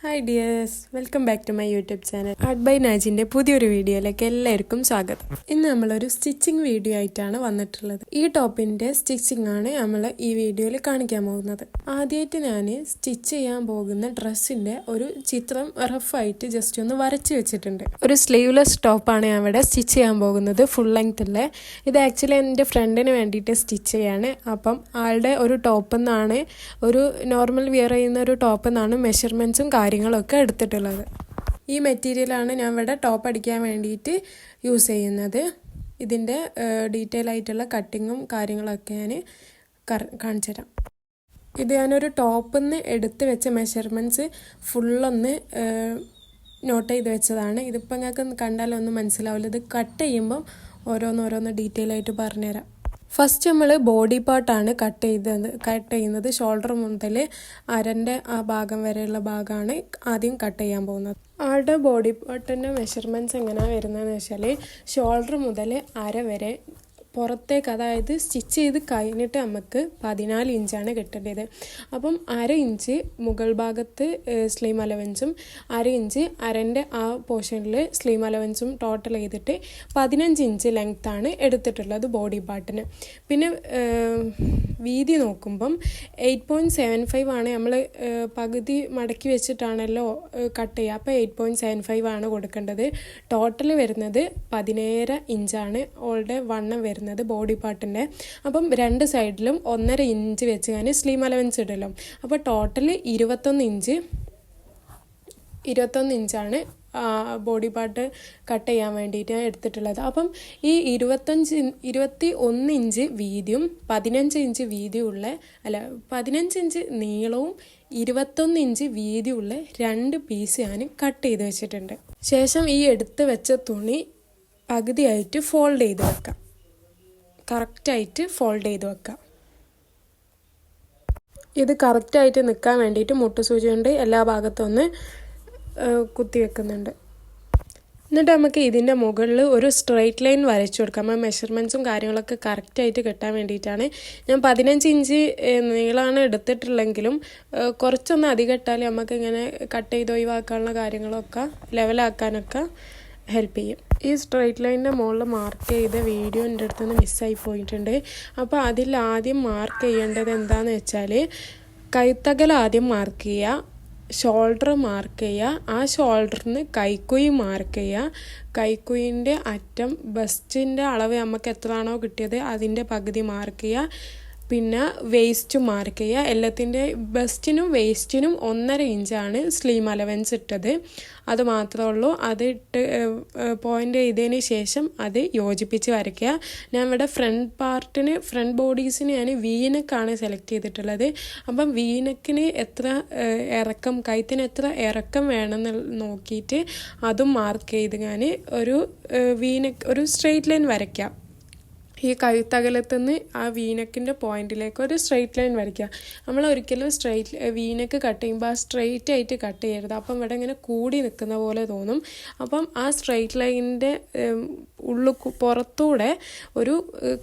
Hi dears, welcome back to my YouTube channel art by നാജിൻ്റെ പുതിയൊരു വീഡിയോയിലേക്ക് എല്ലാവർക്കും സ്വാഗതം. ഇന്ന് നമ്മളൊരു സ്റ്റിച്ചിങ് വീഡിയോ ആയിട്ടാണ് വന്നിട്ടുള്ളത്. ഈ ടോപ്പിൻ്റെ സ്റ്റിച്ചിങ് ആണ് നമ്മൾ ഈ വീഡിയോയിൽ കാണിക്കാൻ പോകുന്നത്. ആദ്യമായിട്ട് ഞാൻ സ്റ്റിച്ച് ചെയ്യാൻ പോകുന്ന ഡ്രസ്സിൻ്റെ ഒരു ചിത്രം റഫായിട്ട് ജസ്റ്റ് ഒന്ന് വരച്ച് വെച്ചിട്ടുണ്ട്. ഒരു സ്ലീവ്ലെസ് ടോപ്പാണ് ഞാൻ ഇവിടെ സ്റ്റിച്ച് ചെയ്യാൻ പോകുന്നത്, ഫുൾ ലെങ്ത്തുള്ള. ഇത് ആക്ച്വലി എൻ്റെ ഫ്രണ്ടിന് വേണ്ടിയിട്ട് സ്റ്റിച്ച് ചെയ്യാണ്. അപ്പം ആളുടെ ഒരു ടോപ്പിൽ നിന്നാണ്, ഒരു നോർമൽ വിയർ ചെയ്യുന്ന ഒരു ടോപ്പിൽ നിന്നാണ് മെഷർമെൻറ്റ്സും കാര്യങ്ങളൊക്കെ എടുത്തിട്ടുള്ളത്. ഈ മെറ്റീരിയലാണ് ഞാൻ ഇവിടെ ടോപ്പ് അടിക്കാൻ വേണ്ടിയിട്ട് യൂസ് ചെയ്യുന്നത്. ഇതിൻ്റെ ഡീറ്റെയിൽ ആയിട്ടുള്ള കട്ടിങ്ങും കാര്യങ്ങളൊക്കെ ഞാൻ കാണിച്ചു തരാം. ഇത് ഞാനൊരു ടോപ്പിൽ നിന്ന് എടുത്ത് വെച്ച മെഷർമെൻറ്റ്സ് ഫുള്ളൊന്ന് നോട്ട് ചെയ്ത് വെച്ചതാണ്. ഇതിപ്പോൾ നിങ്ങൾക്ക് കണ്ടാലൊന്നും മനസ്സിലാവില്ല. ഇത് കട്ട് ചെയ്യുമ്പം ഓരോന്നോരോന്ന് ഡീറ്റെയിൽ ആയിട്ട് പറഞ്ഞുതരാം. ഫസ്റ്റ് നമ്മൾ ബോഡി പാർട്ടാണ് കട്ട് ചെയ്യുന്നത്. ഷോൾഡർ മുതൽ അരൻ്റെ ആ ഭാഗം വരെയുള്ള ഭാഗമാണ് ആദ്യം കട്ട് ചെയ്യാൻ പോകുന്നത്. ആളുടെ ബോഡി പാർട്ടിൻ്റെ മെഷർമെൻറ്റ്സ് എങ്ങനെയാണ് വരുന്നതെന്ന് വെച്ചാൽ, ഷോൾഡർ മുതൽ അര വരെ പുറത്തേക്ക്, അതായത് സ്റ്റിച്ച് ചെയ്ത് കഴിഞ്ഞിട്ട് നമുക്ക് 14 ഇഞ്ചാണ് കിട്ടേണ്ടത്. അപ്പം 1/2 ഇഞ്ച് മുകൾ ഭാഗത്ത് സ്ലീം അലവൻസും 1/2 ഇഞ്ച് അരൻ്റെ ആ പോർഷനിൽ സ്ലീം അലവൻസും ടോട്ടൽ ചെയ്തിട്ട് 15 ഇഞ്ച് ലെങ്ത്താണ് എടുത്തിട്ടുള്ളത് ബോഡി പാർട്ടിന്. പിന്നെ വീതി നോക്കുമ്പം 8.75 ആണ്. നമ്മൾ പകുതി മടക്കി വെച്ചിട്ടാണല്ലോ കട്ട് ചെയ്യുക, അപ്പോൾ 8.75 ആണ് കൊടുക്കേണ്ടത്. ടോട്ടൽ വരുന്നത് 17 ഇഞ്ചാണ് ഓളുടെ വണ്ണം വരുന്നത് ബോഡി പാർട്ടിൻ്റെ. അപ്പം രണ്ട് സൈഡിലും 1.5 ഇഞ്ച് വെച്ച് ഞാൻ സ്ലീം അലവൻസ് ഇടല്ലോ. അപ്പോൾ ടോട്ടൽ 21 ഇഞ്ചാണ് ബോഡി പാർട്ട് കട്ട് ചെയ്യാൻ വേണ്ടിയിട്ട് ഞാൻ എടുത്തിട്ടുള്ളത്. അപ്പം ഈ 21 ഇഞ്ച് വീതിയും 15 ഇഞ്ച് വീതിയുള്ള 15 ഇഞ്ച് നീളവും 21 ഇഞ്ച് വീതിയുള്ള 2 പീസ് ഞാൻ കട്ട് ചെയ്ത് വെച്ചിട്ടുണ്ട്. ശേഷം ഈ എടുത്ത് വെച്ച തുണി പകുതിയായിട്ട് ഫോൾഡ് ചെയ്ത് വെക്കാം. കറക്റ്റായിട്ട് ഫോൾഡ് ചെയ്ത് വെക്കാം. ഇത് കറക്റ്റായിട്ട് നിൽക്കാൻ വേണ്ടിയിട്ട് മുട്ടുസൂചി കൊണ്ട് എല്ലാ ഭാഗത്തും ഒന്ന് കുത്തി വെക്കുന്നുണ്ട്. എന്നിട്ട് നമുക്ക് ഇതിൻ്റെ മുകളിൽ ഒരു സ്ട്രെയിറ്റ് ലൈൻ വരച്ചു കൊടുക്കാം. നമ്മൾ മെഷർമെൻറ്റ്സും കാര്യങ്ങളൊക്കെ കറക്റ്റായിട്ട് കിട്ടാൻ വേണ്ടിയിട്ടാണ്. ഞാൻ 15 ഇഞ്ച് നീളമാണ് എടുത്തിട്ടുള്ളെങ്കിലും കുറച്ചൊന്ന് അധികം ഇട്ടാൽ നമുക്ക് ഇങ്ങനെ കട്ട് ചെയ്ത് ഒഴിവാക്കാനുള്ള കാര്യങ്ങളൊക്കെ ലെവലാക്കാനൊക്കെ ഹെൽപ്പ് ചെയ്യും. ഈ സ്ട്രെയിറ്റ് ലൈനിൻ്റെ മുകളിൽ മാർക്ക് ചെയ്ത വീഡിയോ എൻ്റെ അടുത്ത് നിന്ന് മിസ്സായി പോയിട്ടുണ്ട്. അപ്പോൾ അതിൽ ആദ്യം മാർക്ക് ചെയ്യേണ്ടത് എന്താണെന്ന് വെച്ചാൽ, കൈത്തകൽ ആദ്യം മാർക്ക് ചെയ്യുക, ഷോൾഡർ മാർക്ക് ചെയ്യുക, ആ ഷോൾഡറിന് കൈക്കുഴി മാർക്ക് ചെയ്യുക, കൈക്കുഴിൻ്റെ അറ്റം ബസ്റ്റിൻ്റെ അളവ് നമുക്ക് എത്രയാണോ കിട്ടിയത് അതിൻ്റെ പകുതി മാർക്ക് ചെയ്യുക, പിന്നെ വേസ്റ്റ് മാർക്ക് ചെയ്യുക. എല്ലാത്തിൻ്റെ ബസ്റ്റിനും വേസ്റ്റിനും 1.5 ഇഞ്ചാണ് സ്ലീം അലവൻസ് ഇട്ടത്. അത് മാത്രമേ ഉള്ളൂ. അത് ഇട്ട് പോയിൻ്റ് ചെയ്തതിന് ശേഷം അത് യോജിപ്പിച്ച് വരയ്ക്കുക. ഞാൻ ഇവിടെ ഫ്രണ്ട് ബോഡീസിന് ഞാൻ വീനക്കാണ് സെലക്ട് ചെയ്തിട്ടുള്ളത്. അപ്പം വീനക്കിന് എത്ര ഇറക്കം, കഴുത്തിന് എത്ര ഇറക്കം വേണമെന്ന് നോക്കിയിട്ട് അതും മാർക്ക് ചെയ്ത് ഞാൻ ഒരു സ്ട്രെയിറ്റ് ലൈൻ വരയ്ക്കാം. ഈ കഴുത്തകലത്തുനിന്ന് ആ വീനക്കിൻ്റെ പോയിന്റിലേക്ക് ഒരു സ്ട്രെയിറ്റ് ലൈൻ വരയ്ക്കുക. നമ്മൾ ഒരിക്കലും വീനക്ക് കട്ട് ചെയ്യുമ്പോൾ ആ സ്ട്രെയിറ്റ് ആയിട്ട് കട്ട് ചെയ്യരുത്. അപ്പം ഇവിടെ ഇങ്ങനെ കൂടി നിൽക്കുന്ന പോലെ തോന്നും. അപ്പം ആ സ്ട്രെയിറ്റ് ലൈനിൻ്റെ പുറത്തൂടെ ഒരു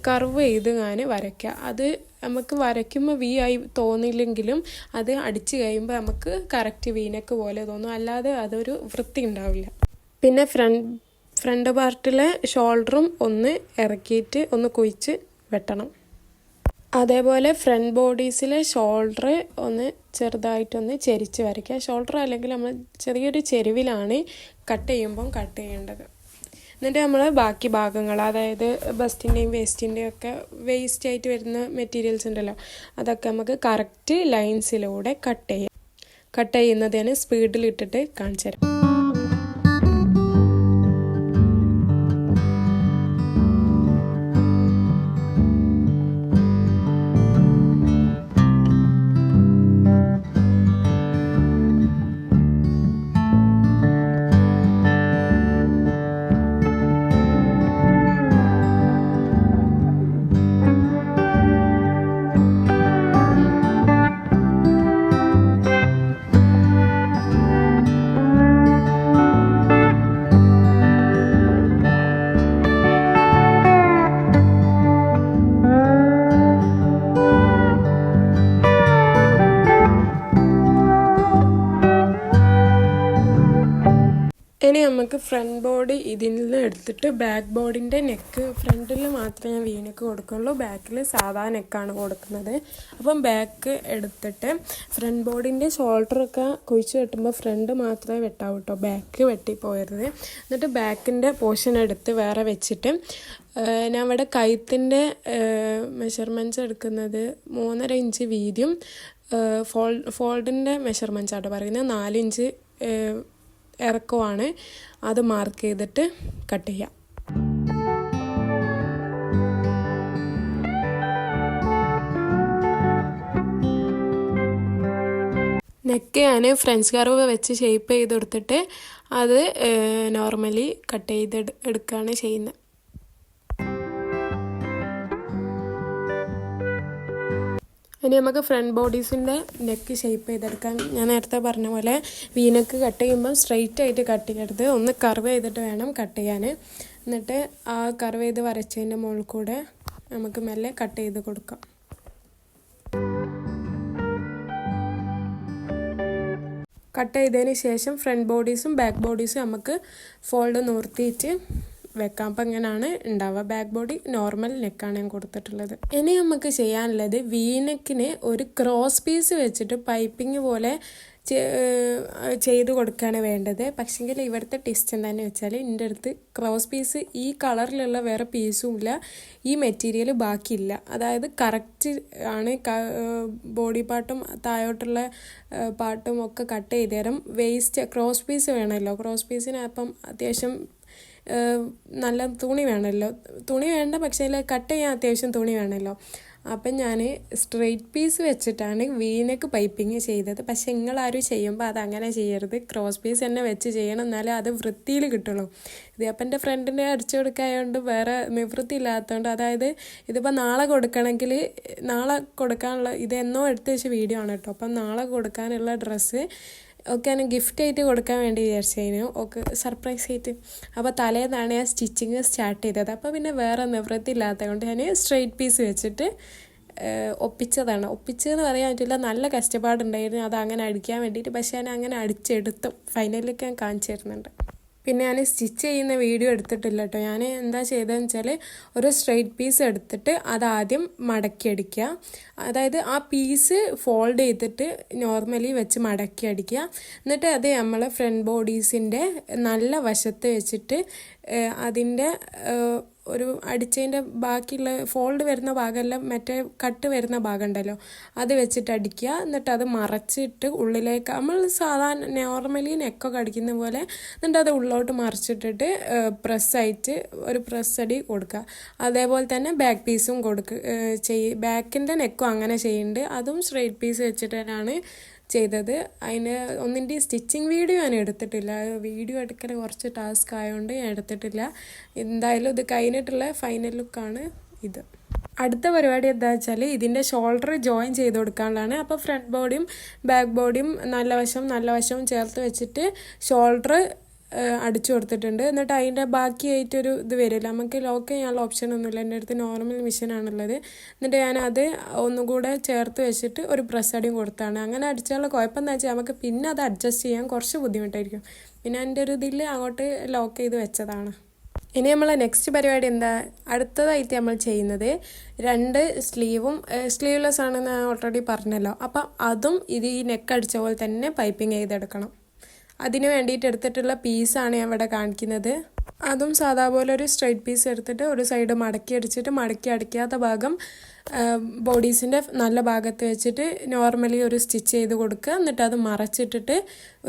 കർവ് ചെയ്ത് ഞാൻ വരയ്ക്കുക. അത് നമുക്ക് വരയ്ക്കുമ്പോൾ വി ആയി തോന്നില്ലെങ്കിലും അത് അടിച്ച് കഴിയുമ്പോൾ നമുക്ക് കറക്റ്റ് വീനക്ക് പോലെ തോന്നും. അല്ലാതെ അതൊരു വൃത്തി ഉണ്ടാവില്ല. പിന്നെ ഫ്രണ്ട് പാർട്ടിലെ ഷോൾഡറും ഒന്ന് ഇറക്കിയിട്ട് ഒന്ന് കുഴിച്ച് വെട്ടണം. അതേപോലെ ഫ്രണ്ട് ബോഡീസിലെ ഷോൾഡർ ഒന്ന് ചെറുതായിട്ടൊന്ന് ചെരിച്ച് വരയ്ക്കുക. ഷോൾഡർ അല്ലെങ്കിൽ നമ്മൾ ചെറിയൊരു ചെരുവിലാണ് കട്ട് ചെയ്യേണ്ടത്. എന്നിട്ട് നമ്മൾ ബാക്കി ഭാഗങ്ങൾ, അതായത് ബസ്റ്റിൻ്റെയും വേസ്റ്റിൻ്റെയും ഒക്കെ വേസ്റ്റായിട്ട് വരുന്ന മെറ്റീരിയൽസ് ഉണ്ടല്ലോ, അതൊക്കെ നമുക്ക് കറക്റ്റ് ലൈൻസിലൂടെ കട്ട് ചെയ്യുന്നതിന് സ്പീഡിലിട്ടിട്ട് കാണിച്ചു തരാം. ഇനി നമുക്ക് ഫ്രണ്ട് ബോഡി ഇതിൽ നിന്ന് എടുത്തിട്ട് ബാക്ക് ബോഡിൻ്റെ നെക്ക് ഫ്രണ്ടിൽ മാത്രമേ ഞാൻ വീനക്ക് കൊടുക്കുള്ളൂ, ബാക്കിൽ സാധാ നെക്കാണ് കൊടുക്കുന്നത്. അപ്പം ബാക്ക് എടുത്തിട്ട് ഫ്രണ്ട് ബോഡിൻ്റെ ഷോൾഡറൊക്കെ കുഴിച്ച് വെട്ടുമ്പോൾ ഫ്രണ്ട് മാത്രമേ വെട്ടാവൂ കേട്ടോ, ബാക്ക് വെട്ടിപ്പോയരുത്. എന്നിട്ട് ബാക്കിൻ്റെ പോർഷൻ എടുത്ത് വേറെ വെച്ചിട്ട് ഞാൻ ഇവിടെ കഴുത്തിൻ്റെ മെഷർമെൻറ്റ്സ് എടുക്കുന്നത് 3.5 ഇഞ്ച് വീതിയും ഫോൾഡിൻ്റെ മെഷർമെൻറ്റ്സ് ആട്ടോ പറയുന്നത് 4 ഇഞ്ച് ഇറക്കമാണ്. അത് മാർക്ക് ചെയ്തിട്ട് കട്ട് ചെയ്യാം. നെക്ക് ഞാൻ ഫ്രഞ്ച് കർവ് വെച്ച് ഷേപ്പ് ചെയ്തെടുത്തിട്ട് അത് നോർമലി കട്ട് ചെയ്ത് എടുക്കുകയാണ് ചെയ്യുന്നത്. ഇനി നമുക്ക് ഫ്രണ്ട് ബോഡീസിൻ്റെ നെക്ക് ഷേപ്പ് ചെയ്തെടുക്കാം. ഞാൻ നേരത്തെ പറഞ്ഞ പോലെ വീനക്ക് കട്ട് ചെയ്യുമ്പോൾ സ്ട്രെയിറ്റ് ആയിട്ട് കട്ട് ചെയ്യരുത്, ഒന്ന് കർവ് ചെയ്തിട്ട് വേണം കട്ട് ചെയ്യാൻ. എന്നിട്ട് ആ കർവ് ചെയ്ത് വരച്ചതിൻ്റെ മുകളിൽ കൂടെ നമുക്ക് മെല്ലെ കട്ട് ചെയ്ത് കൊടുക്കാം. കട്ട് ചെയ്തതിന് ശേഷം ഫ്രണ്ട് ബോഡീസും ബാക്ക് ബോഡീസും നമുക്ക് ഫോൾഡ് നിർത്തിയിട്ട് വെക്കാം. അപ്പം ഇങ്ങനെയാണ് ഉണ്ടാവുക. ബാക്ക് ബോഡി നോർമൽ നെക്കാണ് ഞാൻ കൊടുത്തിട്ടുള്ളത്. ഇനി നമുക്ക് ചെയ്യാനുള്ളത് വീനെക്കിന് ഒരു ക്രോസ് പീസ് വെച്ചിട്ട് പൈപ്പിംഗ് പോലെ ചെയ്ത് കൊടുക്കുകയാണ് വേണ്ടത്. പക്ഷെങ്കിൽ ഇവിടുത്തെ ടിസ്റ്റ് എന്താണെന്ന് വെച്ചാൽ എൻ്റെ അടുത്ത് ക്രോസ് പീസ് ഈ കളറിലുള്ള വേറെ പീസും ഇല്ല, ഈ മെറ്റീരിയൽ ബാക്കിയില്ല. അതായത് കറക്റ്റ് ആണ് ബോഡി പാർട്ടും താഴോട്ടുള്ള പാർട്ടും ഒക്കെ കട്ട് ചെയ്ത് തരും. വേസ്റ്റ് ക്രോസ് പീസ് വേണമല്ലോ, ക്രോസ് പീസിന് അപ്പം അത്യാവശ്യം നല്ല തുണി വേണമല്ലോ, തുണി വേണ്ട പക്ഷേ കട്ട് ചെയ്യാൻ അത്യാവശ്യം തുണി വേണമല്ലോ. അപ്പം ഞാൻ സ്ട്രെയിറ്റ് പീസ് വെച്ചിട്ടാണ് വീനക്ക് പൈപ്പിങ് ചെയ്തത്. പക്ഷെ നിങ്ങളാരും ചെയ്യുമ്പോൾ അതങ്ങനെ ചെയ്യരുത്, ക്രോസ് പീസ് തന്നെ വെച്ച് ചെയ്യണം, എന്നാലേ അത് വൃത്തിയിൽ കിട്ടുള്ളൂ. ഇത് അപ്പം എൻ്റെ ഫ്രണ്ടിനെ അടിച്ചു കൊടുക്കായതുകൊണ്ട് വേറെ നിവൃത്തി ഇല്ലാത്തതുകൊണ്ട്, അതായത് ഇതിപ്പോൾ നാളെ കൊടുക്കണമെങ്കിൽ നാളെ കൊടുക്കാനുള്ള ഇത് എന്നോ എടുത്ത് വെച്ച വീഡിയോ ആണ് കേട്ടോ. അപ്പം നാളെ കൊടുക്കാനുള്ള ഡ്രസ്സ് ഒക്കെ ഞാൻ ഗിഫ്റ്റ് ആയിട്ട് കൊടുക്കാൻ വേണ്ടി വിചാരിച്ചതിന് ഒക്കെ സർപ്രൈസ് ആയിട്ട്. അപ്പോൾ തലേന്നാണ് ഞാൻ സ്റ്റിച്ചിങ് സ്റ്റാർട്ട് ചെയ്തത്. അപ്പോൾ പിന്നെ വേറെ നിവൃത്തി ഇല്ലാത്തത് കൊണ്ട് ഞാൻ സ്ട്രെയിറ്റ് പീസ് വെച്ചിട്ട് ഒപ്പിച്ചതാണ്. ഒപ്പിച്ചതെന്ന് പറയാൻ പറ്റില്ല, നല്ല കഷ്ടപ്പാടുണ്ടായിരുന്നു അത് അങ്ങനെ അടിക്കാൻ വേണ്ടിയിട്ട്. പക്ഷേ ഞാൻ അങ്ങനെ അടിച്ചെടുത്തു. ഫൈനലൊക്കെ ഞാൻ കാണിച്ചു തരുന്നുണ്ട്. പിന്നെ ഞാൻ സ്റ്റിച്ച് ചെയ്യുന്ന വീഡിയോ എടുത്തിട്ടില്ല കേട്ടോ. ഞാൻ എന്താ ചെയ്തതെന്ന് വെച്ചാൽ ഒരു സ്ട്രെയിറ്റ് പീസ് എടുത്തിട്ട് അതാദ്യം മടക്കി അടിക്കുക. അതായത് ആ പീസ് ഫോൾഡ് ചെയ്തിട്ട് നോർമലി വെച്ച് മടക്കി അടിക്കുക. എന്നിട്ട് അത് നമ്മൾ ഫ്രണ്ട് ബോഡീസിൻ്റെ നല്ല വശത്ത് വെച്ചിട്ട് അതിൻ്റെ ഒരു അടിച്ചതിൻ്റെ ബാക്കിയുള്ള ഫോൾഡ് വരുന്ന ഭാഗമെല്ലാം മറ്റേ കട്ട് വരുന്ന ഭാഗം ഉണ്ടല്ലോ അത് വെച്ചിട്ട് അടിക്കുക. എന്നിട്ട് അത് മറച്ചിട്ട് ഉള്ളിലേക്ക് നമ്മൾ സാധാരണ നോർമലി നെക്കൊക്കെ അടിക്കുന്ന പോലെ എന്നിട്ട് അത് ഉള്ളോട്ട് മറിച്ചിട്ടിട്ട് പ്രസ്സായിട്ട് ഒരു പ്രസ് അടി കൊടുക്കുക. അതേപോലെ തന്നെ ബാക്ക് പീസും ബാക്കിൻ്റെ നെക്കും അങ്ങനെ ചെയ്യുന്നുണ്ട്. അതും സ്ട്രെയിറ്റ് പീസ് വെച്ചിട്ട് തന്നെയാണ് ചെയ്തത്. അതിന് ഒന്നിൻ്റെ സ്റ്റിച്ചിങ് വീഡിയോ ഞാൻ എടുത്തിട്ടില്ല, വീഡിയോ എടുക്കൽ കുറച്ച് ടാസ്ക് ആയതുകൊണ്ട് ഞാൻ എടുത്തിട്ടില്ല. എന്തായാലും ഇത് കഴിഞ്ഞിട്ടുള്ള ഫൈനൽ ലുക്കാണ് ഇത്. അടുത്ത പരിപാടി എന്താ വെച്ചാൽ ഇതിൻ്റെ ഷോൾഡർ ജോയിൻ ചെയ്ത് കൊടുക്കാനുള്ളതാണ്. അപ്പോൾ ഫ്രണ്ട് ബോഡിയും ബാക്ക് ബോഡിയും നല്ല വശവും ചേർത്ത് വെച്ചിട്ട് ഷോൾഡർ അടിച്ചു കൊടുത്തിട്ടുണ്ട്. എന്നിട്ട് അതിൻ്റെ ബാക്കിയായിട്ടൊരു ഇത് വരില്ല, നമുക്ക് ലോക്ക് ചെയ്യാനുള്ള ഓപ്ഷനൊന്നുമില്ല, എൻ്റെ അടുത്ത് നോർമൽ മെഷീനാണുള്ളത്. എന്നിട്ട് ഞാനത് ഒന്നുകൂടെ ചേർത്ത് വെച്ചിട്ട് ഒരു പ്രസ് അടിയും കൊടുത്താണ്. അങ്ങനെ അടിച്ചാലുള്ള കുഴപ്പം എന്താ വെച്ചാൽ നമുക്ക് പിന്നെ അത് അഡ്ജസ്റ്റ് ചെയ്യാൻ കുറച്ച് ബുദ്ധിമുട്ടായിരിക്കും. പിന്നെ എൻ്റെ ഒരു ഇതിൽ അങ്ങോട്ട് ലോക്ക് ചെയ്ത് വെച്ചതാണ്. ഇനി നമ്മൾ നെക്സ്റ്റ് പരിപാടി എന്താ, അടുത്തതായിട്ട് നമ്മൾ ചെയ്യുന്നത് 2 സ്ലീവും സ്ലീവ്ലെസ് ആണെന്ന് ഞാൻ ഓൾറെഡി പറഞ്ഞല്ലോ. അപ്പം അതും ഇത് ഈ നെക്ക് അടിച്ച പോലെ തന്നെ പൈപ്പിംഗ് ചെയ്തെടുക്കണം. അതിന് വേണ്ടിയിട്ട് എടുത്തിട്ടുള്ള പീസാണ് ഞാൻ ഇവിടെ കാണിക്കുന്നത്. അതും സാധാ പോലെ ഒരു സ്ട്രെയിറ്റ് പീസ് എടുത്തിട്ട് ഒരു സൈഡ് മടക്കി അടിച്ചിട്ട് മടക്കി അടിക്കാത്ത ഭാഗം ബോഡീസിൻ്റെ നല്ല ഭാഗത്ത് വെച്ചിട്ട് നോർമലി ഒരു സ്റ്റിച്ച് ചെയ്ത് കൊടുക്കുക. എന്നിട്ട് അത് മറച്ചിട്ടിട്ട്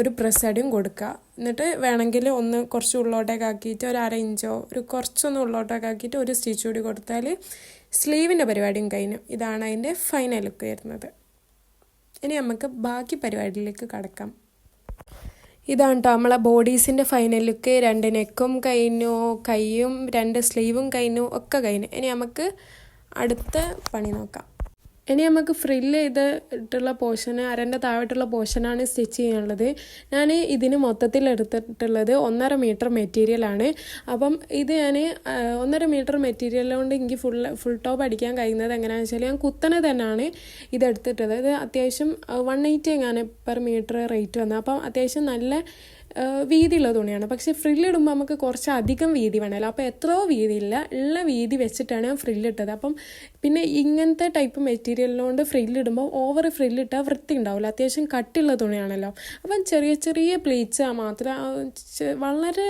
ഒരു പ്രസ് അടിയും കൊടുക്കുക. എന്നിട്ട് വേണമെങ്കിൽ ഒന്ന് കുറച്ച് ഉള്ളോട്ടേക്ക് ആക്കിയിട്ട് ഒരു 1/2 ഇഞ്ചോ ഒരു കുറച്ചൊന്ന് ഉള്ളോട്ടേക്ക് ആക്കിയിട്ട് ഒരു സ്റ്റിച്ച് കൂടി കൊടുത്താൽ സ്ലീവിൻ്റെ പരിപാടിയും കഴിഞ്ഞു. ഇതാണ് അതിൻ്റെ ഫൈനൽ ലുക്ക് വരുന്നത്. ഇനി നമുക്ക് ബാക്കി പരിപാടിയിലേക്ക് കടക്കാം. ഇതാണ് കേട്ടോ നമ്മളെ ബോഡീസിൻ്റെ ഫൈനൽ ലുക്ക്. 2 നെക്കും കഴിഞ്ഞു, കൈയും 2 സ്ലീവും കഴിഞ്ഞു, ഒക്കെ കഴിഞ്ഞു. ഇനി നമുക്ക് അടുത്ത പണി നോക്കാം. ഇനി നമുക്ക് ഫ്രില്ല് ചെയ്തിട്ടുള്ള പോർഷന് അരൻ്റെ താഴോട്ടുള്ള പോർഷനാണ് സ്റ്റിച്ച് ചെയ്യാനുള്ളത്. ഞാൻ ഇതിന് മൊത്തത്തിൽ എടുത്തിട്ടുള്ളത് 1.5 മീറ്റർ മെറ്റീരിയലാണ്. അപ്പം ഇത് ഞാൻ 1.5 മീറ്റർ മെറ്റീരിയൽ കൊണ്ട് എനിക്ക് ഫുൾ ടോപ്പ് അടിക്കാൻ കഴിയുന്നത് എങ്ങനെയാണെന്ന് വെച്ചാൽ ഞാൻ കുത്തനെ തന്നെയാണ് ഇതെടുത്തിട്ടുള്ളത്. ഇത് അത്യാവശ്യം 180 എങ്ങാനും പെർ മീറ്റർ റേറ്റ് വന്നത്. അപ്പം അത്യാവശ്യം നല്ല വീതിയുള്ള തുണിയാണ്. പക്ഷേ ഫ്രില്ലിടുമ്പോൾ നമുക്ക് കുറച്ച് അധികം വീതി വേണമല്ലോ. അപ്പോൾ എത്രയോ വീതിയില്ല, ഉള്ള വീതി വെച്ചിട്ടാണ് ഞാൻ ഫ്രില്ലിട്ടത്. അപ്പം പിന്നെ ഇങ്ങനത്തെ ടൈപ്പ് മെറ്റീരിയലിനോണ്ട് ഫ്രില്ലിടുമ്പോൾ ഓവർ ഫ്രില്ലിട്ടാൽ വൃത്തി ഉണ്ടാവില്ല. അത്യാവശ്യം കട്ടിയുള്ള തുണിയാണല്ലോ. അപ്പം ചെറിയ ചെറിയ പ്ലീറ്റ്സ് മാത്രം വളരെ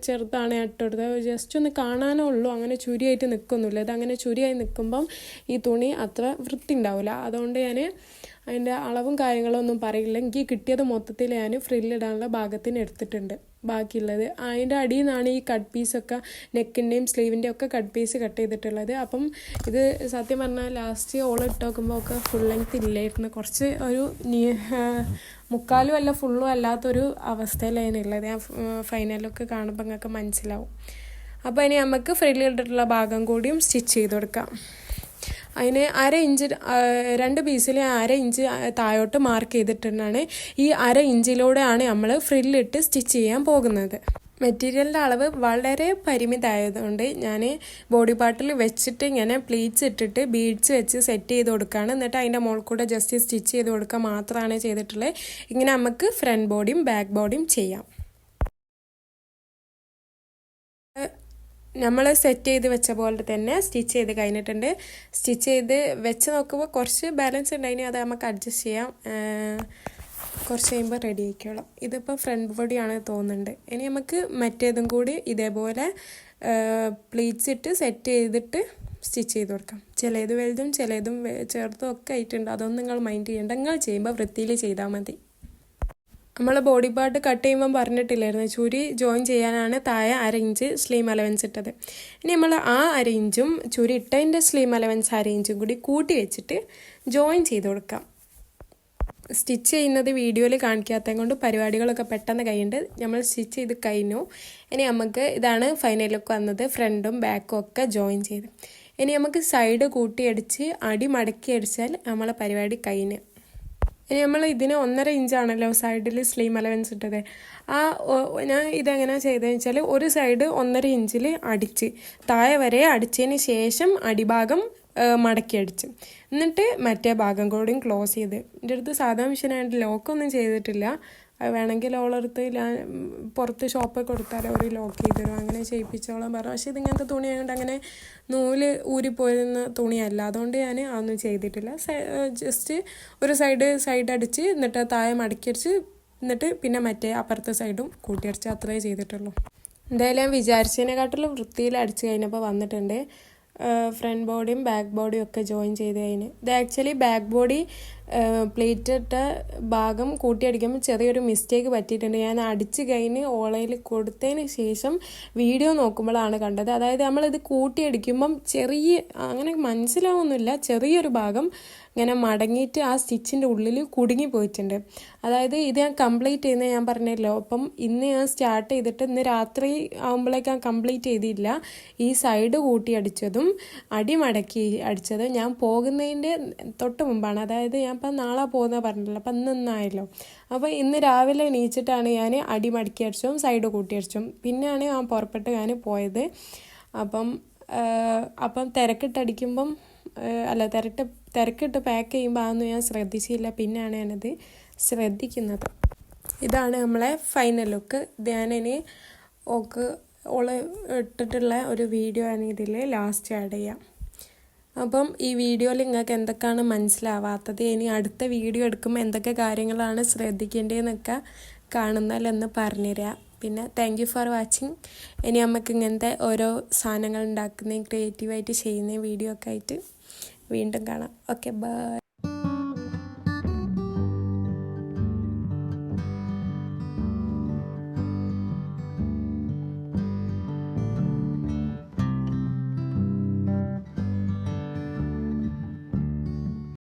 ചെറുതാണ് ഇട്ടെടുത്തത്. ജസ്റ്റ് ഒന്ന് കാണാനേ ഉള്ളൂ, അങ്ങനെ ചുരിയായിട്ട് നിൽക്കൊന്നുമില്ല. ഇതങ്ങനെ ചുരിയായി നിൽക്കുമ്പം ഈ തുണി അത്ര വൃത്തി ഉണ്ടാവില്ല. അതുകൊണ്ട് ഞാൻ അതിൻ്റെ അളവും കാര്യങ്ങളും ഒന്നും പറയില്ല. എനിക്ക് കിട്ടിയത് മൊത്തത്തിൽ ഞാൻ ഫ്രില്ലിടാനുള്ള ഭാഗത്തിന് എടുത്തിട്ടുണ്ട്. ബാക്കിയുള്ളത് അതിൻ്റെ അടിയിൽ നിന്നാണ് ഈ കട്ട് പീസൊക്കെ, നെക്കിൻ്റെയും സ്ലീവിൻ്റെയും ഒക്കെ കട്ട് പീസ് കട്ട് ചെയ്തിട്ടുള്ളത്. അപ്പം ഇത് സത്യം പറഞ്ഞാൽ ലാസ്റ്റ് ഓൾ ഇട്ട് നോക്കുമ്പോൾ ഒക്കെ ഫുൾ ലെങ്ത് ഇല്ലായിരുന്നു. കുറച്ച് ഒരു മുക്കാലും അല്ല ഫുള്ളും അല്ലാത്തൊരു അവസ്ഥയിലായിരുന്നുള്ളത്. ഞാൻ ഫൈനലൊക്കെ കാണുമ്പോൾ നിങ്ങൾക്ക് മനസ്സിലാവും. അപ്പോൾ ഇനി നമുക്ക് ഫ്രില്ലിട്ടിട്ടുള്ള ഭാഗം കൂടിയും സ്റ്റിച്ച് ചെയ്ത് കൊടുക്കാം. അതിന് 1/2 ഇഞ്ച് 2 പീസിൽ 1/2 ഇഞ്ച് താഴോട്ട് മാർക്ക് ചെയ്തിട്ടാണ് ഈ 1/2 ഇഞ്ചിലൂടെയാണ് നമ്മൾ ഫ്രില്ലിട്ട് സ്റ്റിച്ച് ചെയ്യാൻ പോകുന്നത്. മെറ്റീരിയലിൻ്റെ അളവ് വളരെ പരിമിതമായതുകൊണ്ട് ഞാൻ ബോഡി പാർട്ടിൽ വെച്ചിട്ട് ഇങ്ങനെ പ്ലീറ്റ്സ് ഇട്ടിട്ട് ബീഡ്സ് വെച്ച് സെറ്റ് ചെയ്ത് കൊടുക്കുകയാണ്. എന്നിട്ട് അതിൻ്റെ മുകളിൽ കൂടെ ജസ്റ്റ് സ്റ്റിച്ച് ചെയ്ത് കൊടുക്കുക മാത്രമാണ് ചെയ്തിട്ടുള്ളത്. ഇങ്ങനെ നമുക്ക് ഫ്രണ്ട് ബോഡിയും ബാക്ക് ബോഡിയും ചെയ്യാം. നമ്മൾ സെറ്റ് ചെയ്ത് വെച്ച പോലെ തന്നെ സ്റ്റിച്ച് ചെയ്ത് കഴിഞ്ഞിട്ടുണ്ട്. സ്റ്റിച്ച് ചെയ്ത് വെച്ച് നോക്കുമ്പോൾ കുറച്ച് ബാലൻസ് ഉണ്ടായിന്, അത് നമുക്ക് അഡ്ജസ്റ്റ് ചെയ്യാം. കുറച്ച് കഴിയുമ്പോൾ റെഡി ആയിക്കോളാം. ഇതിപ്പോൾ ഫ്രണ്ട് ബോഡിയാണ് തോന്നുന്നുണ്ട്. ഇനി നമുക്ക് മറ്റേതും കൂടി ഇതേപോലെ പ്ലീറ്റ്സ് ഇട്ട് സെറ്റ് ചെയ്തിട്ട് സ്റ്റിച്ച് ചെയ്ത് കൊടുക്കാം. ചിലത് വലുതും ചിലതും ചെറുതും ഒക്കെ ആയിട്ടുണ്ട്. അതൊന്നും നിങ്ങൾ മൈൻഡ് ചെയ്യേണ്ട. നിങ്ങൾ ചെയ്യുമ്പോൾ വൃത്തിയിൽ ചെയ്താൽ മതി. നമ്മൾ ബോഡി പാർട്ട് കട്ട് ചെയ്യുമ്പോൾ പറഞ്ഞിട്ടില്ലായിരുന്നു, ചുരി ജോയിൻ ചെയ്യാനാണ് താഴെ 1/2 ഇഞ്ച് സ്ലീം അലവൻസ് ഇട്ടത്. ഇനി നമ്മൾ ആ 1/2 ഇഞ്ചും ചുരി ഇട്ടതിൻ്റെ സ്ലീം അലവൻസ് 1/2 ഇഞ്ചും കൂടി കൂട്ടി വെച്ചിട്ട് ജോയിൻ ചെയ്ത് കൊടുക്കാം. സ്റ്റിച്ച് ചെയ്യുന്നത് വീഡിയോയിൽ കാണിക്കാത്തത് കൊണ്ട് പരിപാടികളൊക്കെ പെട്ടെന്ന് കഴിയുന്നുണ്ട്. നമ്മൾ സ്റ്റിച്ച് ചെയ്ത് കഴിഞ്ഞു. ഇനി നമുക്ക് ഇതാണ് ഫൈനൽ ലുക്ക് വന്നത്. ഫ്രണ്ടും ബാക്കും ഒക്കെ ജോയിൻ ചെയ്ത് ഇനി നമുക്ക് സൈഡ് കൂട്ടിയടിച്ച് അടി മടക്കി അടിച്ചാൽ നമ്മളെ പരിപാടി കഴിഞ്ഞ്. ഇനി നമ്മൾ ഇതിന് 1.5 ഇഞ്ചാണല്ലോ സൈഡിൽ സ്ലീം അലവൻസ് ഇട്ടത്. ഞാൻ ഇതെങ്ങനെയാണ് ചെയ്തതെന്ന് വെച്ചാൽ ഒരു സൈഡ് 1.5 ഇഞ്ചിൽ അടിച്ച് താഴെ വരെ അടിച്ചതിന് ശേഷം അടിഭാഗം മടക്കി അടിച്ച് എന്നിട്ട് മറ്റേ ഭാഗം കൂടിയും ക്ലോസ് ചെയ്ത്. എൻ്റെ അടുത്ത് സാധാ മെഷീനായിട്ട് ലോക്കൊന്നും ചെയ്തിട്ടില്ല. അത് വേണമെങ്കിൽ ഓളെടുത്ത് പുറത്ത് ഷോപ്പിൽ കൊടുത്താൽ ഒരു ലോക്ക് ചെയ്ത് തരും, അങ്ങനെ ചെയ്യിപ്പിച്ചോളാൻ പറഞ്ഞു. പക്ഷേ ഇതിങ്ങനത്തെ തുണിയായതുകൊണ്ട് അങ്ങനെ നൂല് ഊരിപ്പോയിരുന്ന തുണിയല്ല, അതുകൊണ്ട് ഞാൻ അതൊന്നും ചെയ്തിട്ടില്ല. ജസ്റ്റ് ഒരു സൈഡ് അടിച്ച് എന്നിട്ട് താഴെ മടക്കിയടിച്ച് എന്നിട്ട് പിന്നെ മറ്റേ അപ്പുറത്തെ സൈഡും കൂട്ടിയടിച്ച് അത്രേ ചെയ്തിട്ടുള്ളൂ. എന്തായാലും ഞാൻ വിചാരിച്ചതിനെക്കാട്ടിലും വൃത്തിയിൽ അടിച്ച് കഴിഞ്ഞപ്പോൾ വന്നിട്ടുണ്ട്. ഫ്രണ്ട് ബോഡിയും ബാക്ക് ബോഡിയും ഒക്കെ ജോയിൻ ചെയ്ത് കഴിഞ്ഞ് ഇത് ആക്ച്വലി ബാക്ക് ബോഡി പ്ലേറ്റ് ഇട്ട ഭാഗം കൂട്ടിയടിക്കുമ്പോൾ ചെറിയൊരു മിസ്റ്റേക്ക് പറ്റിയിട്ടുണ്ട്. ഞാൻ അടിച്ച് കഴിഞ്ഞ് ഓളയിൽ കൊടുത്തതിന് ശേഷം വീഡിയോ നോക്കുമ്പോഴാണ് കണ്ടത്. അതായത് നമ്മളിത് കൂട്ടിയടിക്കുമ്പം അങ്ങനെ മനസ്സിലാവുന്നില്ല, ചെറിയൊരു ഭാഗം ഇങ്ങനെ മടങ്ങിയിട്ട് ആ സ്റ്റിച്ചിൻ്റെ ഉള്ളിൽ കുടുങ്ങി പോയിട്ടുണ്ട്. അതായത് ഇത് ഞാൻ കംപ്ലീറ്റ് ചെയ്യുന്നത് ഞാൻ പറഞ്ഞല്ലോ. അപ്പം ഇന്ന് ഞാൻ സ്റ്റാർട്ട് ചെയ്തിട്ട് ഇന്ന് രാത്രി ആകുമ്പോഴേക്ക് ഞാൻ കംപ്ലീറ്റ് ചെയ്തില്ല. ഈ സൈഡ് കൂട്ടി അടിച്ചതും അടി മടക്കി അടിച്ചതും ഞാൻ പോകുന്നതിൻ്റെ തൊട്ട് മുമ്പാണ്. അതായത് ഞാൻ ഇപ്പം നാളെ പോകുന്ന പറഞ്ഞില്ല, അപ്പം ഇന്നായല്ലോ. അപ്പോൾ ഇന്ന് രാവിലെ എണീച്ചിട്ടാണ് ഞാൻ അടി മടക്കി അടിച്ചതും സൈഡ് കൂട്ടി അടിച്ചതും. പിന്നെയാണ് ഞാൻ പുറപ്പെട്ട് ഞാൻ പോയത്. അപ്പം തിരക്കിട്ടടിക്കുമ്പം തിരക്കിട്ട് പാക്ക് ചെയ്യുമ്പോൾ അതൊന്നും ഞാൻ ശ്രദ്ധിച്ചില്ല. പിന്നെയാണ് ഞാനത് ശ്രദ്ധിക്കുന്നത്. ഇതാണ് നമ്മളെ ഫൈനൽ ലുക്ക്. ഞാനിനി ഓള് ഇട്ടിട്ടുള്ള ഒരു വീഡിയോ ആണ് ഇതിൽ ലാസ്റ്റ് ആഡ് ചെയ്യാം. അപ്പം ഈ വീഡിയോയിൽ നിങ്ങൾക്ക് എന്തൊക്കെയാണ് മനസ്സിലാവാത്തത്, ഇനി അടുത്ത വീഡിയോ എടുക്കുമ്പോൾ എന്തൊക്കെ കാര്യങ്ങളാണ് ശ്രദ്ധിക്കേണ്ടതെന്നൊക്കെ കാണുന്നതിലൊന്ന് പറഞ്ഞുതരാം. പിന്നെ താങ്ക് യു ഫോർ വാച്ചിങ്. ഇനി നമുക്ക് ഇങ്ങനത്തെ ഓരോ സാധനങ്ങൾ ഉണ്ടാക്കുന്നതും ക്രിയേറ്റീവായിട്ട് ചെയ്യുന്ന വീഡിയോ ഒക്കെ ആയിട്ട് വീണ്ടും കാണാം. Okay, by.